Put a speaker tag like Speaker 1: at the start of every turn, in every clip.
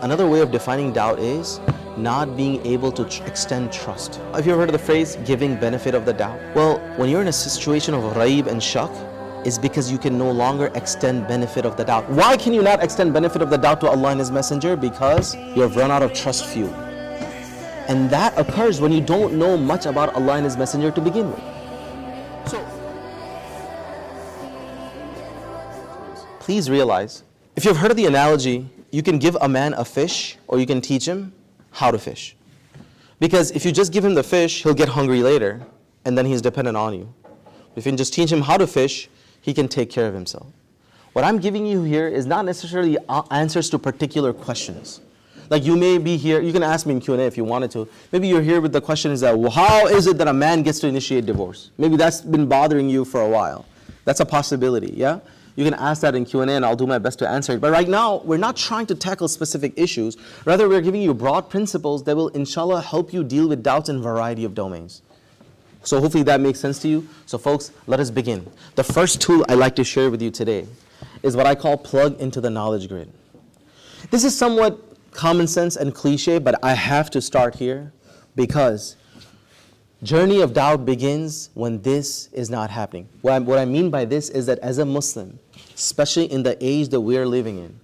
Speaker 1: Another way of defining doubt is not being able to extend trust. Have you ever heard of the phrase, giving benefit of the doubt? Well, when you're in a situation of raib and shak, it's because you can no longer extend benefit of the doubt. Why can you not extend benefit of the doubt to Allah and His Messenger? Because you have run out of trust fuel. And that occurs when you don't know much about Allah and His Messenger to begin with. So, please realize, if you've heard of the analogy, you can give a man a fish or you can teach him how to fish. Because if you just give him the fish, he'll get hungry later and then he's dependent on you. If you can just teach him how to fish, he can take care of himself. What I'm giving you here is not necessarily answers to particular questions. Like you may be here, you can ask me in Q&A if you wanted to. Maybe you're here with the question is that, well, how is it that a man gets to initiate divorce? Maybe that's been bothering you for a while. That's a possibility, yeah? You can ask that in Q&A and I'll do my best to answer it. But right now, we're not trying to tackle specific issues. Rather, we're giving you broad principles that will, inshallah, help you deal with doubts in a variety of domains. So hopefully that makes sense to you. So folks, let us begin. The first tool I'd like to share with you today is what I call plug into the knowledge grid. This is somewhat common sense and cliche, but I have to start here because journey of doubt begins when this is not happening. What I mean by this is that as a Muslim, especially in the age that we are living in,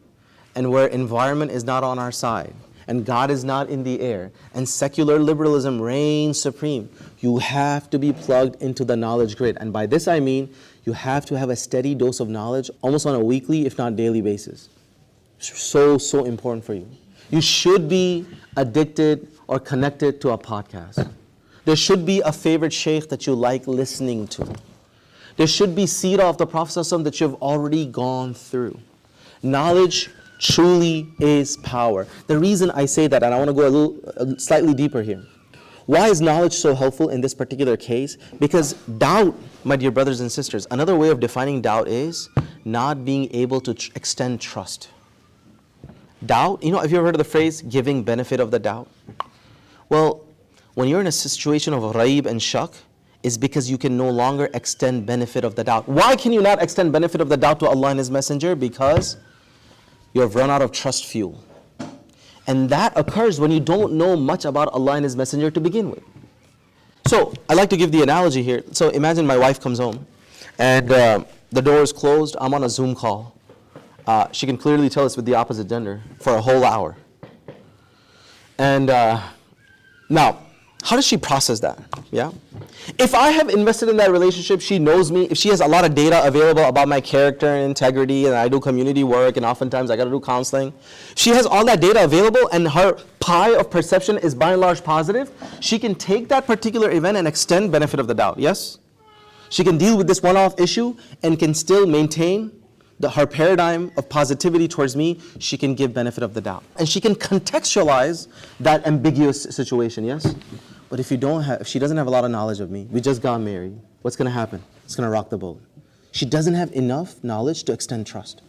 Speaker 1: and where environment is not on our side, and God is not in the air, and secular liberalism reigns supreme, you have to be plugged into the knowledge grid. And by this I mean, you have to have a steady dose of knowledge, almost on a weekly, if not daily basis. So important for you. You should be addicted or connected to a podcast. There should be a favorite shaykh that you like listening to. There should be seerah of the Prophet ﷺ that you've already gone through. Knowledge truly is power. The reason I say that, and I want to go slightly deeper here. Why is knowledge so helpful in this particular case? Because doubt, my dear brothers and sisters, another way of defining doubt is not being able to extend trust. Doubt, have you ever heard of the phrase, giving benefit of the doubt? Well, when you're in a situation of raib and shak, it's because you can no longer extend benefit of the doubt. Why can you not extend benefit of the doubt to Allah and His Messenger? Because you have run out of trust fuel. And that occurs when you don't know much about Allah and His Messenger to begin with. So, I like to give the analogy here. So imagine my wife comes home and the door is closed, I'm on a Zoom call. She can clearly tell us with the opposite gender for a whole hour. And now, how does she process that? Yeah. If I have invested in that relationship, she knows me. If she has a lot of data available about my character and integrity, and I do community work, and oftentimes I got to do counseling. She has all that data available, and her pie of perception is by and large positive. She can take that particular event and extend benefit of the doubt. Yes. She can deal with this one-off issue and can still maintain her paradigm of positivity towards me. She can give benefit of the doubt. And she can contextualize that ambiguous situation, yes? But if she doesn't have a lot of knowledge of me, we just got married, what's going to happen? It's going to rock the boat. She doesn't have enough knowledge to extend trust.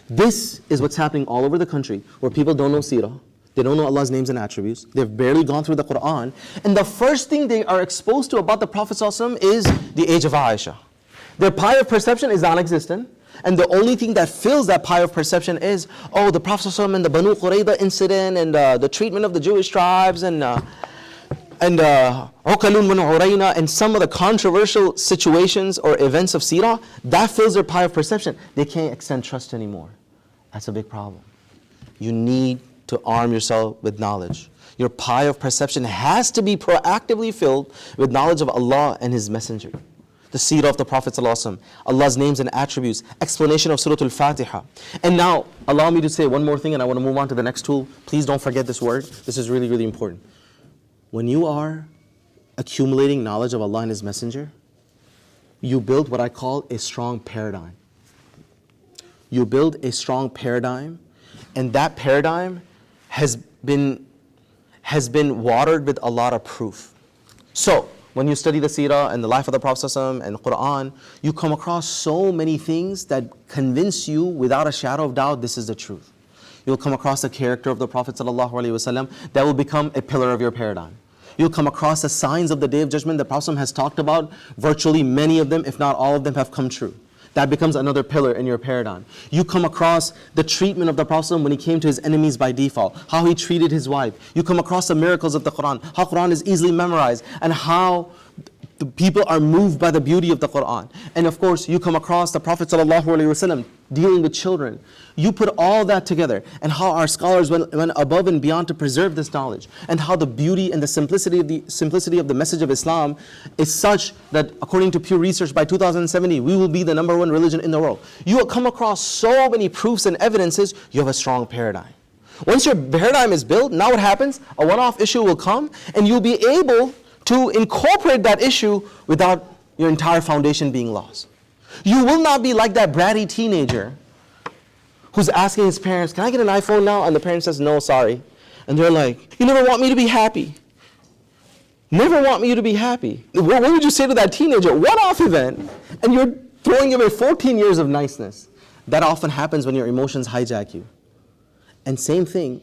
Speaker 1: This is what's happening all over the country, where people don't know seerah, they don't know Allah's names and attributes, they've barely gone through the Quran, and the first thing they are exposed to about the Prophet ﷺ is the age of Aisha. Their pie of perception is non-existent. And the only thing that fills that pie of perception is, the Prophet ﷺ and the Banu Qurayza incident and the treatment of the Jewish tribes and Uqalun min Urayna and some of the controversial situations or events of seerah. That fills their pie of perception. They can't extend trust anymore. That's a big problem. You need to arm yourself with knowledge. Your pie of perception has to be proactively filled with knowledge of Allah and His Messenger. The seerah of the Prophet ﷺ, Allah's names and attributes, explanation of Surah Al-Fatiha. And now, allow me to say one more thing and I want to move on to the next tool. Please don't forget this word. This is really, really important. When you are accumulating knowledge of Allah and His Messenger, you build what I call a strong paradigm. You build a strong paradigm, and that paradigm has been watered with a lot of proof. So, when you study the seerah and the life of the Prophet ﷺ and the Quran, you come across so many things that convince you without a shadow of doubt this is the truth. You'll come across the character of the Prophet ﷺ that will become a pillar of your paradigm. You'll come across the signs of the Day of Judgment the Prophet has talked about. Virtually many of them, if not all of them, have come true. That becomes another pillar in your paradigm. You come across the treatment of the Prophet when he came to his enemies by default, how he treated his wife. You come across the miracles of the Quran, how Quran is easily memorized, and how the people are moved by the beauty of the Quran. And of course, you come across the Prophet ﷺ dealing with children. You put all that together, and how our scholars went above and beyond to preserve this knowledge, and how the beauty and the simplicity of the message of Islam is such that, according to Pew Research, by 2070, we will be the #1 religion in the world. You will come across so many proofs and evidences, you have a strong paradigm. Once your paradigm is built, now what happens? A one-off issue will come, and you'll be able to incorporate that issue without your entire foundation being lost. You will not be like that bratty teenager who's asking his parents, can I get an iPhone now? And the parent says, no, sorry. And they're like, you never want me to be happy. Never want me to be happy. What would you say to that teenager? One-off event, and you're throwing away 14 years of niceness. That often happens when your emotions hijack you. And same thing,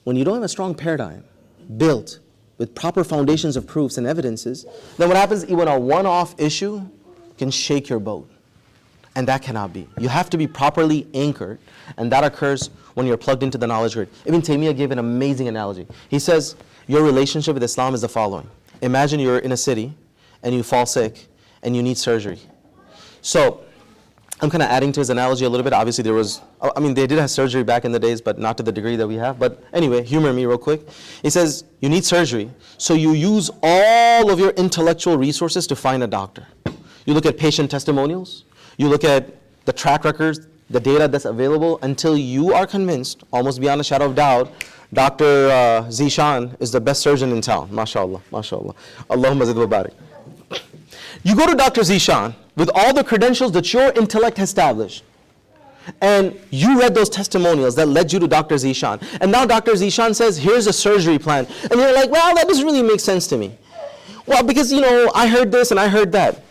Speaker 1: when you don't have a strong paradigm built with proper foundations of proofs and evidences, then what happens, even a one-off issue can shake your boat. And that cannot be. You have to be properly anchored, and that occurs when you're plugged into the knowledge grid. Ibn Taymiyyah gave an amazing analogy. He says, your relationship with Islam is the following. Imagine you're in a city, and you fall sick, and you need surgery. So, I'm kind of adding to his analogy a little bit. Obviously they did have surgery back in the days, but not to the degree that we have. But anyway, humor me real quick. He says, you need surgery, so you use all of your intellectual resources to find a doctor. You look at patient testimonials, you look at the track records, the data that's available, until you are convinced, almost beyond a shadow of doubt, Dr. Zishan is the best surgeon in town. MashaAllah, MashaAllah. Allahumma zid wa barik. You go to Dr. Zishan with all the credentials that your intellect has established, and you read those testimonials that led you to Dr. Zishan, and now Dr. Zishan says, here's a surgery plan, and you're like, well, that doesn't really make sense to me. Well, because, I heard this and I heard that.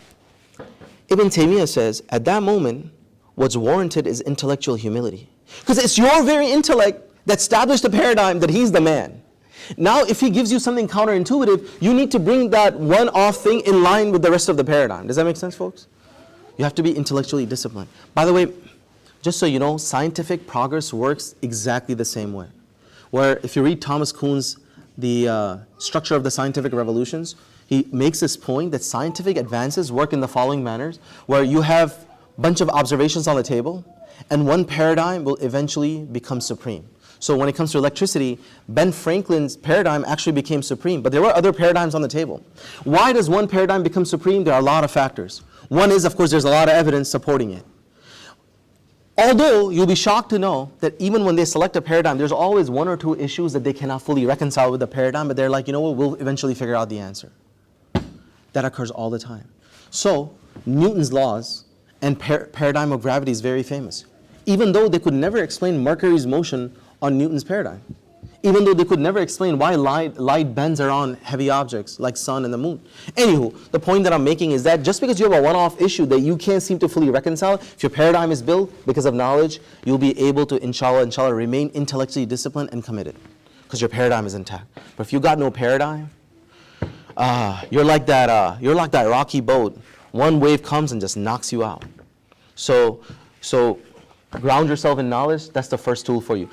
Speaker 1: Ibn Taymiyyah says, at that moment, what's warranted is intellectual humility. Because it's your very intellect that established the paradigm that he's the man. Now, if he gives you something counterintuitive, you need to bring that one-off thing in line with the rest of the paradigm. Does that make sense, folks? You have to be intellectually disciplined. By the way, just so you know, scientific progress works exactly the same way. Where if you read Thomas Kuhn's The Structure of the Scientific Revolutions, he makes this point that scientific advances work in the following manners, where you have a bunch of observations on the table, and one paradigm will eventually become supreme. So when it comes to electricity, Ben Franklin's paradigm actually became supreme, but there were other paradigms on the table. Why does one paradigm become supreme? There are a lot of factors. One is, of course, there's a lot of evidence supporting it. Although, you'll be shocked to know that even when they select a paradigm, there's always one or two issues that they cannot fully reconcile with the paradigm, but they're like, you know what, we'll eventually figure out the answer. That occurs all the time. So, Newton's laws and paradigm of gravity is very famous. Even though they could never explain Mercury's motion on Newton's paradigm. Even though they could never explain why light bends around heavy objects like sun and the moon. Anywho, the point that I'm making is that just because you have a one-off issue that you can't seem to fully reconcile, if your paradigm is built because of knowledge, you'll be able to, inshallah, remain intellectually disciplined and committed. Because your paradigm is intact. But if you got no paradigm, you're like that rocky boat. One wave comes and just knocks you out. So ground yourself in knowledge. That's the first tool for you.